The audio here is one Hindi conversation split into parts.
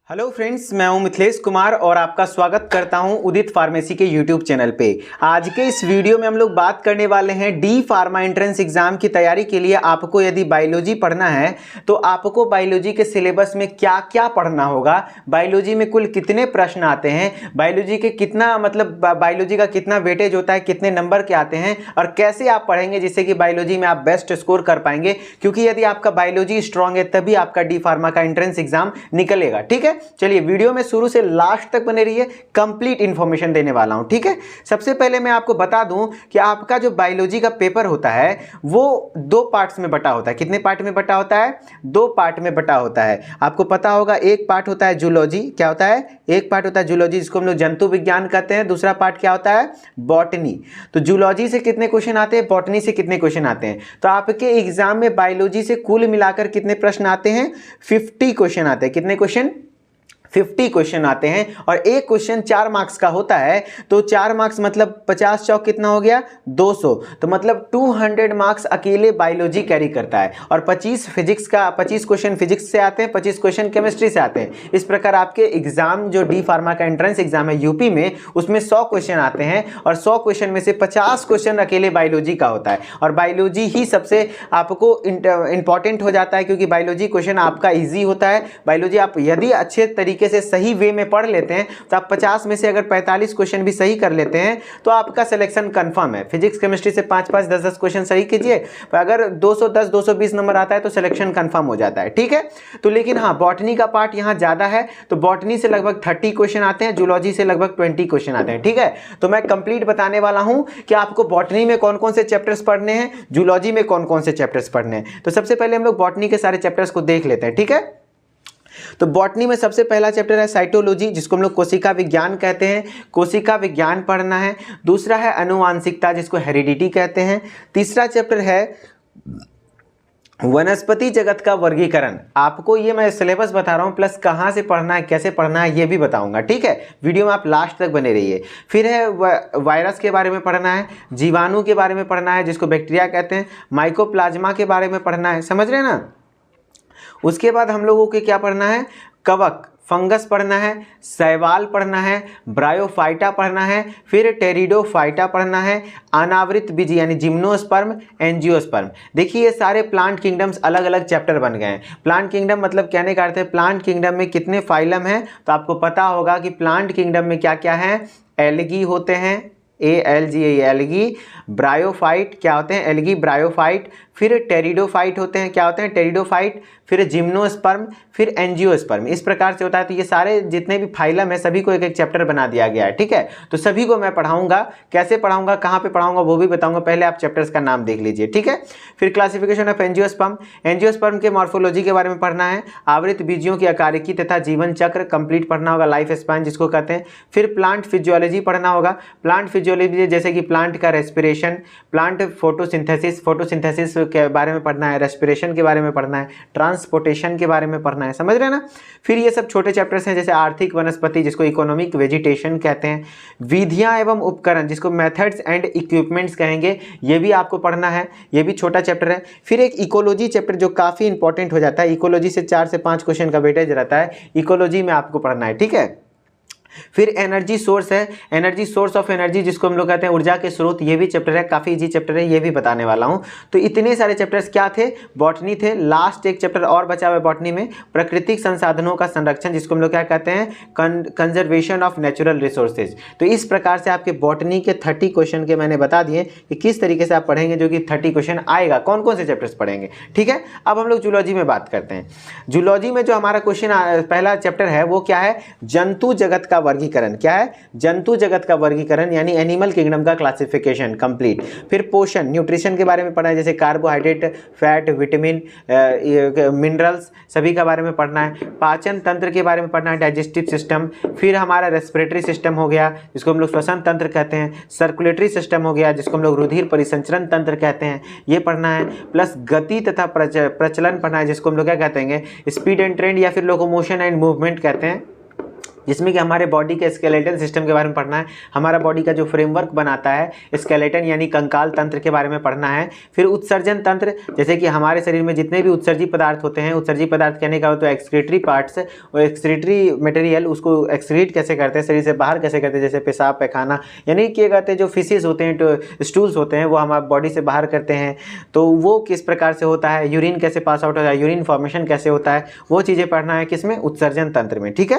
हेलो फ्रेंड्स, मैं हूं मिथिलेश कुमार और आपका स्वागत करता हूं उदित फार्मेसी के यूट्यूब चैनल पे। आज के इस वीडियो में हम लोग बात करने वाले हैं डी फार्मा एंट्रेंस एग्जाम की तैयारी के लिए आपको यदि बायोलॉजी पढ़ना है तो आपको बायोलॉजी के सिलेबस में क्या क्या पढ़ना होगा, बायोलॉजी में कुल कितने प्रश्न आते हैं, बायोलॉजी के कितना बायोलॉजी का कितना वेटेज होता है, कितने नंबर के आते हैं और कैसे आप पढ़ेंगे जिससे कि बायोलॉजी में आप बेस्ट स्कोर कर पाएंगे। क्योंकि यदि आपका बायोलॉजी स्ट्रांग है तभी आपका डी फार्मा का एंट्रेंस एग्जाम निकलेगा। ठीक है, चलिए वीडियो में शुरू से लास्ट तक बने रहिए, कंप्लीट इंफॉर्मेशन देने वाला हूं। ठीक है, सबसे पहले मैं आपको बता दूं कि आपका जो बायोलॉजी का पेपर होता है वो दो पार्ट्स में बटा होता है। कितने पार्ट में बटा होता है? दो पार्ट में बटा होता है। आपको पता होगा एक पार्ट होता है जूलॉजी। क्या होता है? एक पार्ट होता है जूलॉजी, जिसको हम लोग जंतु विज्ञान कहते हैं। दूसरा पार्ट क्या होता है? बॉटनी। तो जूलॉजी से कितने क्वेश्चन आते हैं, बॉटनी से कितने क्वेश्चन आते हैं? तो आपके एग्जाम में बायोलॉजी से कुल मिलाकर कितने प्रश्न आते हैं? 50 क्वेश्चन आते हैं। कितने क्वेश्चन? 50 क्वेश्चन आते हैं और एक क्वेश्चन 4 मार्क्स का होता है। तो 4 मार्क्स मतलब 50 चौक कितना हो गया? 200। तो मतलब 200 मार्क्स अकेले बायोलॉजी कैरी करता है। और 25 क्वेश्चन फिजिक्स से आते हैं, 25 क्वेश्चन केमिस्ट्री से आते हैं। इस प्रकार आपके एग्जाम जो डी फार्मा का एंट्रेंस एग्जाम है यूपी में, उसमें 100 क्वेश्चन आते हैं और 100 क्वेश्चन में से 50 क्वेश्चन अकेले बायोलॉजी का होता है। और बायोलॉजी ही सबसे आपको इंपॉर्टेंट हो जाता है क्योंकि बायोलॉजी क्वेश्चन आपका ईजी होता है। बायोलॉजी आप यदि अच्छे तरीके से सही वे में पढ़ लेते हैं तो आप 50 में से अगर 45 क्वेश्चन भी सही कर लेते हैं तो आपका सिलेक्शन कंफर्म है। फिजिक्स केमिस्ट्री से 5-5 10-10 क्वेश्चन सही कीजिए, अगर 210 220 नंबर आता है तो सिलेक्शन कंफर्म हो जाता है। ठीक है, तो लेकिन हाँ, बॉटनी का पार्ट यहां ज्यादा है। तो बॉटनी से लगभग 30 क्वेश्चन आते हैं, जूलॉजी से लगभग 20 क्वेश्चन आते हैं। ठीक है, तो मैं कंप्लीट बताने वाला हूं कि आपको बॉटनी में कौन कौन से चैप्टर्स पढ़ने हैं, जूलॉजी में कौन कौन से चैप्टर्स पढ़ने हैं। तो सबसे पहले हम लोग बॉटनी के सारे चैप्टर्स को देख लेते हैं। ठीक है, तो बॉटनी में सबसे पहला चैप्टर है साइटोलॉजी, जिसको हम लोग कोशिका विज्ञान कहते हैं। कोशिका विज्ञान पढ़ना है। दूसरा है आनुवांशिकता, जिसको हेरिडिटी कहते हैं। तीसरा चैप्टर है वनस्पति जगत का वर्गीकरण। आपको ये मैं सिलेबस बता रहा हूं, प्लस कहां से पढ़ना है, कैसे पढ़ना है, ये भी बताऊंगा। ठीक है, वीडियो में आप लास्ट तक बने रहिए। फिर है वायरस के बारे में पढ़ना है, जीवाणु के बारे में पढ़ना है जिसको बैक्टीरिया कहते हैं, माइकोप्लाज्मा के बारे में पढ़ना है। समझ रहे हैं ना? उसके बाद हम लोगों को क्या पढ़ना है? कवक, फंगस पढ़ना है, शैवाल पढ़ना है, ब्रायोफाइटा पढ़ना है, फिर टेरिडोफाइटा पढ़ना है, अनावृत बीजी यानी जिम्नोस्पर्म, एंजियोस्पर्म। देखिए ये सारे प्लांट किंगडम्स अलग अलग चैप्टर बन गए हैं। प्लांट किंगडम मतलब कहने का अर्थ है प्लांट किंगडम में कितने फाइलम हैं। तो आपको पता होगा कि प्लांट किंगडम में क्या क्या है? एल्गी होते हैं, ALGI एल्गी। ब्रायोफाइट क्या होते हैं? Algae bryophyte. फिर टेरिडोफाइट होते हैं, क्या होते हैं? टेरिडोफाइट। फिर जिम्नोस्पर्म, फिर एंजियोस्पर्म। इस प्रकार से होता है। तो ये सारे जितने भी फाइलम है सभी को एक एक चैप्टर बना दिया गया है। ठीक है, तो सभी को मैं पढ़ाऊंगा। कैसे पढ़ाऊंगा, कहाँ पे पढ़ाऊंगा वो भी बताऊंगा। पहले आप चैप्टर्स का नाम देख लीजिए। ठीक है, फिर क्लासिफिकेशन ऑफ एंजियोस्पर्म, एंजियोस्पर्म के मॉर्फोलॉजी के बारे में पढ़ना है। आवृत बीजियों की आकारिकी तथा जीवन चक्र कंप्लीट पढ़ना होगा, लाइफ स्पैन जिसको कहते हैं। फिर प्लांट फिजियोलॉजी पढ़ना होगा। प्लांट फिजियोलॉजी जैसे कि प्लांट का रेस्पिरेशन, प्लांट फोटोसिंथेसिस के बारे में पढ़ना है, रेस्पिरेशन के बारे में पढ़ना है, ट्रांसपोर्टेशन के बारे में पढ़ना है। समझ रहे हैं ना? फिर ये सब छोटे चैप्टर्स हैं जैसे आर्थिक वनस्पति जिसको इकोनॉमिक वेजिटेशन कहते हैं, विधियां एवं उपकरण जिसको मेथड्स एंड इक्विपमेंट्स कहेंगे, ये भी आपको पढ़ना है। ये भी छोटा चैप्टर है। फिर एक इकोलॉजी चैप्टर जो काफी इंपॉर्टेंट हो जाता है। इकोलॉजी से 4 से 5 क्वेश्चन का वेटेज रहता है, इकोलॉजी में आपको पढ़ना है। ठीक है, फिर एनर्जी सोर्स है, एनर्जी सोर्स ऑफ एनर्जी जिसको हम लोग कहते हैं ऊर्जा के स्रोत, ये भी चैप्टर है, काफी इजी चैप्टर है, ये भी बताने वाला हूं। तो इतने सारे चैप्टर्स क्या थे? बॉटनी थे। लास्ट एक चैप्टर और बचा हुआ है बॉटनी में, प्राकृतिक संसाधनों का संरक्षण जिसको हम लोग क्या कहते हैं? Conservation of natural resources. तो इस प्रकार से आपके बॉटनी के 30 क्वेश्चन के मैंने बता दिए कि किस तरीके से आप पढ़ेंगे, जो कि 30 क्वेश्चन आएगा, कौन कौन से चैप्टर्स पढ़ेंगे। ठीक है, अब हम लोग जूलॉजी में बात करते हैं। जूलॉजी में जो हमारा क्वेश्चन पहला चैप्टर है वो क्या है? जंतु जगत का वर्गीकरण। क्या है? जंतु जगत का वर्गीकरण यानी एनिमल किंगडम का क्लासिफिकेशन कंप्लीट। फिर पोषण, न्यूट्रिशन के बारे में पढ़ना है, जैसे कार्बोहाइड्रेट, फैट, विटामिन, मिनरल्स सभी के बारे में पढ़ना है। पाचन तंत्र के बारे में पढ़ना है, डाइजेस्टिव सिस्टम। फिर हमारा रेस्पिरेटरी सिस्टम हो गया जिसको हम लोग श्वसन तंत्र कहते हैं। सर्कुलेटरी सिस्टम हो गया जिसको हम लोग रुधिर परिसंचरण तंत्र कहते हैं, ये पढ़ना है। प्लस गति तथा प्रचलन पढ़ना है जिसको हम लोग क्या कहते हैं? स्पीड एंड ट्रेंड या फिर लोकोमोशन एंड मूवमेंट कहते हैं। जिसमें कि हमारे बॉडी के स्केलेटन सिस्टम के बारे में पढ़ना है, हमारा बॉडी का जो फ्रेमवर्क बनाता है स्केलेटन यानी कंकाल तंत्र के बारे में पढ़ना है। फिर उत्सर्जन तंत्र, जैसे कि हमारे शरीर में जितने भी उत्सर्जी पदार्थ होते हैं, उत्सर्जी पदार्थ कहने का तो एक्सक्रीटरी पार्ट्स और एक्सक्रीटरी मटेरियल, उसको एक्सक्रीट कैसे करते हैं, शरीर से बाहर कैसे करते हैं, जैसे पेशाब पैखाना, यानी क्या कहते हैं जो फिशेज होते हैं, तो स्टूल्स होते हैं, वो हमारे बॉडी से बाहर करते हैं, तो वो किस प्रकार से होता है, यूरिन कैसे पास आउट होता है, यूरिन फॉर्मेशन कैसे होता है, वो चीज़ें पढ़ना है किसमें, उत्सर्जन तंत्र में। ठीक है।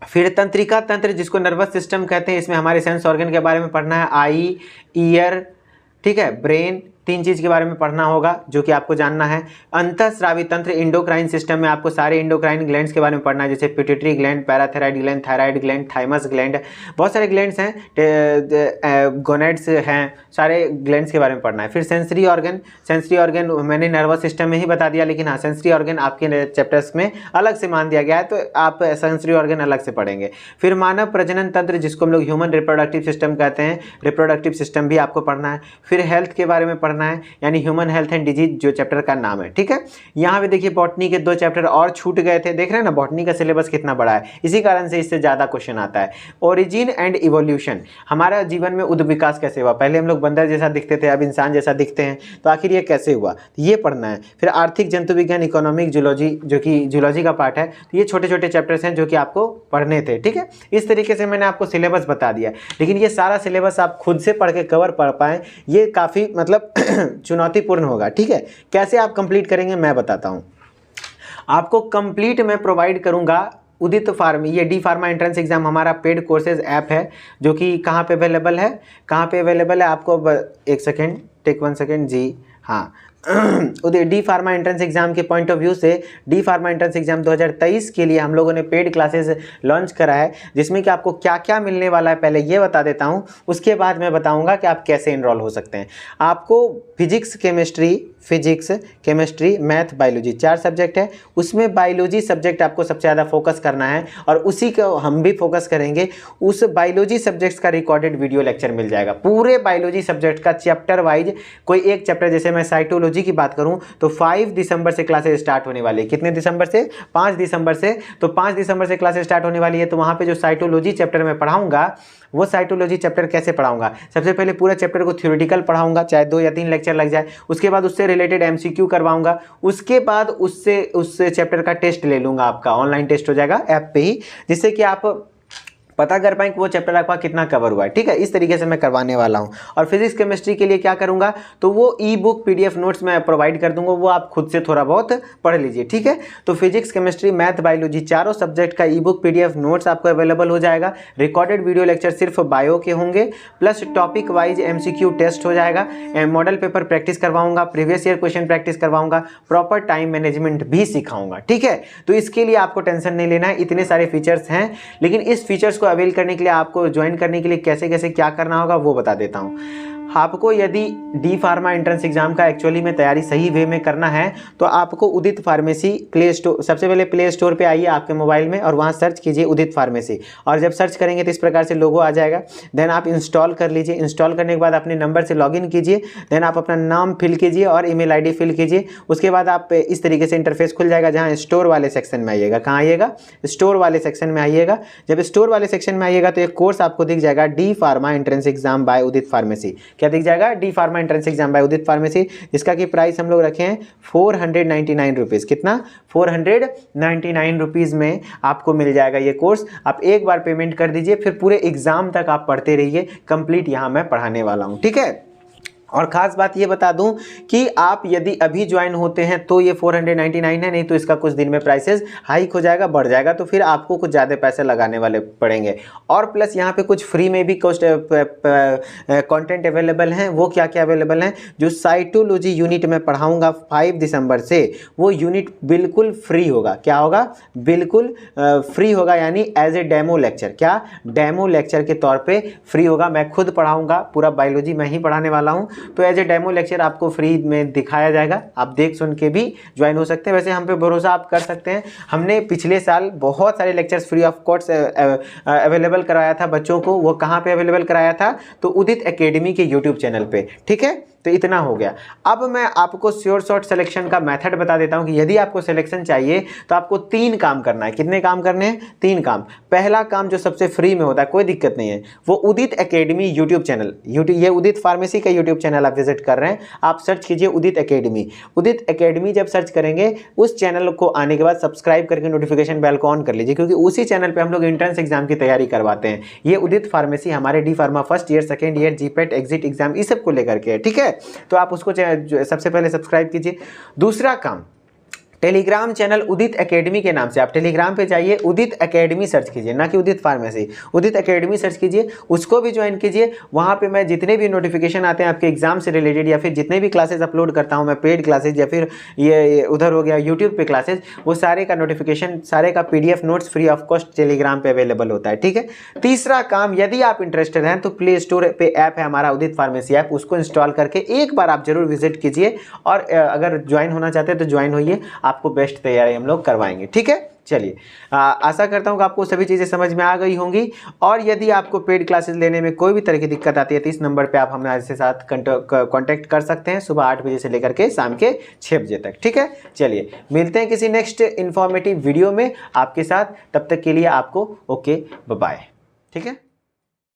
फिर तंत्रिका तंत्र, जिसको नर्वस सिस्टम कहते हैं, इसमें हमारे सेंस ऑर्गन के बारे में पढ़ना है, आई, ईयर, ठीक है, ब्रेन, 3 चीज़ के बारे में पढ़ना होगा जो कि आपको जानना है। अंतःस्रावी तंत्र, इंडोक्राइन सिस्टम में आपको सारे इंडोक्राइन ग्लैंड्स के बारे में पढ़ना है, जैसे pituitary gland, parathyroid gland, thyroid gland, thymus gland, बहुत सारे ग्लैंड्स हैं, गोनेड्स हैं, सारे ग्लैंड्स के बारे में पढ़ना है। फिर सेंसरी ऑर्गन, सेंसरी ऑर्गन मैंने नर्वस सिस्टम में ही बता दिया, लेकिन हाँ सेंसरी ऑर्गन आपके चैप्टर्स में अलग से मान दिया गया है, तो आप सेंसरी ऑर्गन अलग से पढ़ेंगे। फिर मानव प्रजनन तंत्र, जिसको हम लोग ह्यूमन रिप्रोडक्टिव सिस्टम कहते हैं, रिप्रोडक्टिव सिस्टम भी आपको पढ़ना है। फिर हेल्थ के बारे में पढ़ना है, यानी ह्यूमन हेल्थ एंड डिजीज जो चैप्टर का नाम है। ठीक है। यहाँ पे देखिए बॉटनी के 2 चैप्टर और छूट गए थे, देख रहे हैं ना बॉटनी का सिलेबस कितना बड़ा है, इसी कारण से इससे ज़्यादा क्वेश्चन आता है। ओरिजिन एंड इवोल्यूशन, हमारा जीवन में उद्भ विकास कैसे हुआ, पहले हम लोग बंदर जैसा दिखते थे, अब इंसान जैसा दिखते हैं, तो आखिर ये कैसे हुआ, ये पढ़ना है। फिर आर्थिक जंतु विज्ञान, इकोनॉमिक जूलॉजी, जो कि जूलॉजी का पार्ट है, तो ये छोटे छोटे चैप्टर्स हैं जो कि आपको पढ़ने थे। ठीक है। इस तरीके से मैंने आपको सिलेबस बता दिया, लेकिन ये सारा सिलेबस आप खुद से पढ़ के कवर पढ़ पाएँ, ये काफ़ी मतलब चुनौतीपूर्ण होगा। ठीक है। कैसे आप कंप्लीट करेंगे मैं बताता हूं। आपको कंप्लीट मैं प्रोवाइड करूंगा उदित फार्म, ये डी फार्मा एंट्रेंस एग्जाम हमारा पेड कोर्सेज ऐप है, जो कि कहां पे अवेलेबल है, कहां पे अवेलेबल है आपको, एक सेकेंड, टेक 1 सेकेंड जी, हाँ डी फार्मा एंट्रेंस एग्जाम के पॉइंट ऑफ व्यू से डी फार्मा एंट्रेंस एग्जाम 2023 के लिए हम लोगों ने पेड क्लासेस लॉन्च करा है, जिसमें कि आपको क्या क्या मिलने वाला है पहले ये बता देता हूं, उसके बाद मैं बताऊंगा कि आप कैसे इनरोल हो सकते हैं। आपको physics chemistry, math, biology 4 subject है, उसमें बायोलॉजी सब्जेक्ट आपको सबसे ज़्यादा फोकस करना है, और उसी को हम भी फोकस करेंगे। उस बायोलॉजी सब्जेक्ट्स का रिकॉर्डेड वीडियो लेक्चर मिल जाएगा, पूरे बायोलॉजी सब्जेक्ट का चैप्टर वाइज। कोई एक चैप्टर, जैसे मैं साइटोलॉजी की बात करूं तो 5 दिसंबर से क्लासेस स्टार्ट होने वाली है। कितने दिसंबर से? 5 दिसंबर से। तो 5 दिसंबर से क्लासेस स्टार्ट होने वाली है, तो वहां पे जो साइटोलॉजी चैप्टर में पढ़ाऊंगा, वो साइटोलॉजी चैप्टर कैसे पढ़ाऊंगा, सबसे पहले पूरा चैप्टर को थ्योरेटिकल पढ़ाऊंगा, चाहे 2 या 3 लेक्चर लग जाए, उसके बाद उससे रिलेटेड एमसीक्यू करवाऊंगा, उसके बाद उससे उस चैप्टर का टेस्ट ले लूंगा, आपका ऑनलाइन टेस्ट हो जाएगा ऐप पे ही, जिससे कि आप पता कर पाएं कि वो चैप्टर आपका कितना कवर हुआ है। ठीक है। इस तरीके से मैं करवाने वाला हूं। और फिजिक्स केमिस्ट्री के लिए क्या करूंगा, तो वो ई बुक पीडीएफ नोट्स मैं प्रोवाइड कर दूंगा, वो आप खुद से थोड़ा बहुत पढ़ लीजिए। ठीक है। तो फिजिक्स केमिस्ट्री मैथ बायोलॉजी चारों सब्जेक्ट का ई बुक पीडीएफ नोट्स आपको अवेलेबल हो जाएगा। रिकॉर्डेड वीडियो लेक्चर सिर्फ बायो के होंगे, plus topic wise MCQ test हो जाएगा, मॉडल पेपर प्रैक्टिस करवाऊंगा, प्रीवियस ईयर क्वेश्चन प्रैक्टिस करवाऊंगा, प्रॉपर टाइम मैनेजमेंट भी सिखाऊंगा। ठीक है। तो इसके लिए आपको टेंशन नहीं लेना है, इतने सारे फीचर्स हैं, लेकिन इस फीचर्स को अवेल करने के लिए, आपको ज्वाइन करने के लिए कैसे कैसे क्या करना होगा वो बता देता हूं। आपको यदि डी फार्मा एंट्रेंस एग्जाम का एक्चुअली में तैयारी सही वे में करना है, तो आपको उदित फार्मेसी प्ले स्टोर, सबसे पहले प्ले स्टोर पे आइए आपके मोबाइल में, और वहाँ सर्च कीजिए उदित फार्मेसी, और जब सर्च करेंगे तो इस प्रकार से लोगो आ जाएगा। देन आप इंस्टॉल कर लीजिए, इंस्टॉल करने के बाद अपने नंबर से लॉगिन कीजिए, देन आप अपना नाम फिल कीजिए और ईमेल आईडी फिल कीजिए। उसके बाद आप इस तरीके से इंटरफेस खुल जाएगा, जहाँ स्टोर वाले सेक्शन में आइएगा। कहाँ आइएगा? स्टोर वाले सेक्शन में आइएगा। जब स्टोर वाले सेक्शन में आइएगा तो एक कोर्स आपको दिख जाएगा, D pharma entrance exam by Udit pharmacy. क्या दिख जाएगा? D pharma entrance exam by Udit pharmacy, जिसका की प्राइस हम लोग रखे हैं 499 रुपीज़। कितना? 499 रुपीज़ में आपको मिल जाएगा ये कोर्स। आप एक बार पेमेंट कर दीजिए, फिर पूरे एग्जाम तक आप पढ़ते रहिए, कंप्लीट यहाँ मैं पढ़ाने वाला हूँ। ठीक है। और ख़ास बात ये बता दूं कि आप यदि अभी ज्वाइन होते हैं तो ये 499 है, नहीं तो इसका कुछ दिन में प्राइसेस हाइक हो जाएगा, बढ़ जाएगा, तो फिर आपको कुछ ज़्यादा पैसे लगाने वाले पड़ेंगे। और प्लस यहाँ पे कुछ फ्री में भी कंटेंट अवेलेबल हैं। वो क्या क्या अवेलेबल हैं? जो साइटोलॉजी यूनिट में पढ़ाऊँगा 5 दिसंबर से, वो यूनिट बिल्कुल फ्री होगा। क्या होगा? बिल्कुल फ्री होगा, यानी एज ए डेमो लेक्चर। क्या? डेमो लेक्चर के तौर पर फ्री होगा। मैं खुद पढ़ाऊँगा, पूरा बायोलॉजी मैं ही पढ़ाने वाला हूँ, तो एज ए डेमो लेक्चर आपको फ्री में दिखाया जाएगा। आप देख सुन के भी ज्वाइन हो सकते हैं। वैसे हम पे भरोसा आप कर सकते हैं। हमने पिछले साल बहुत सारे lectures free of cost available कराया था बच्चों को। वो कहाँ पे अवेलेबल कराया था? तो उदित एकेडमी के यूट्यूब चैनल पे। ठीक है। तो इतना हो गया। अब मैं आपको श्योर शॉट सिलेक्शन का मेथड बता देता हूं कि यदि आपको सिलेक्शन चाहिए तो आपको 3 काम करना है। कितने काम करने हैं? 3 काम। पहला काम जो सबसे फ्री में होता है, कोई दिक्कत नहीं है, वो उदित एकेडमी यूट्यूब चैनल, ये उदित फार्मेसी का यूट्यूब चैनल आप विजिट कर रहे हैं, आप सर्च कीजिए उदित एकेडमी। उदित एकेडमी जब सर्च करेंगे, उस चैनल को आने के बाद सब्सक्राइब करके नोटिफिकेशन बेल को ऑन कर लीजिए, क्योंकि उसी चैनल पे हम लोग एंट्रेंस एग्जाम की तैयारी करवाते हैं। ये उदित फार्मेसी हमारे D pharma first year, second year, GPAT, exit exam इस सब को लेकर के, ठीक है। तो आप उसको सबसे पहले सब्सक्राइब कीजिए। दूसरा काम, टेलीग्राम चैनल उदित एकेडमी के नाम से आप टेलीग्राम पे जाइए, उदित एकेडमी सर्च कीजिए, ना कि उदित फार्मेसी, उदित एकेडमी सर्च कीजिए, उसको भी ज्वाइन कीजिए। वहाँ पे मैं जितने भी नोटिफिकेशन आते हैं आपके एग्जाम से रिलेटेड, या फिर जितने भी क्लासेस अपलोड करता हूँ मैं, पेड क्लासेज या फिर ये उधर हो गया यूट्यूब पे क्लासेस, वो सारे का नोटिफिकेशन, सारे का PDF notes free of cost Telegram पे अवेलेबल होता है, ठीक है। तीसरा काम, यदि आप इंटरेस्टेड हैं तो प्ले स्टोर पे ऐप है हमारा उदित फार्मेसी ऐप, उसको इंस्टॉल करके एक बार आप जरूर विजिट कीजिए, और अगर ज्वाइन होना चाहते हैं तो ज्वाइन होइए, आपको बेस्ट तैयारी हम लोग करवाएंगे, ठीक है। चलिए, आशा करता हूं कि आपको सभी चीज़ें समझ में आ गई होंगी। और यदि आपको पेड क्लासेस लेने में कोई भी तरह की दिक्कत आती है तो इस नंबर पे आप हमारे साथ कांटेक्ट कर सकते हैं, सुबह 8 बजे से लेकर के शाम के 6 बजे तक, ठीक है। चलिए, मिलते हैं किसी नेक्स्ट इन्फॉर्मेटिव वीडियो में आपके साथ, तब तक के लिए आपको ओके, बाय, ठीक है।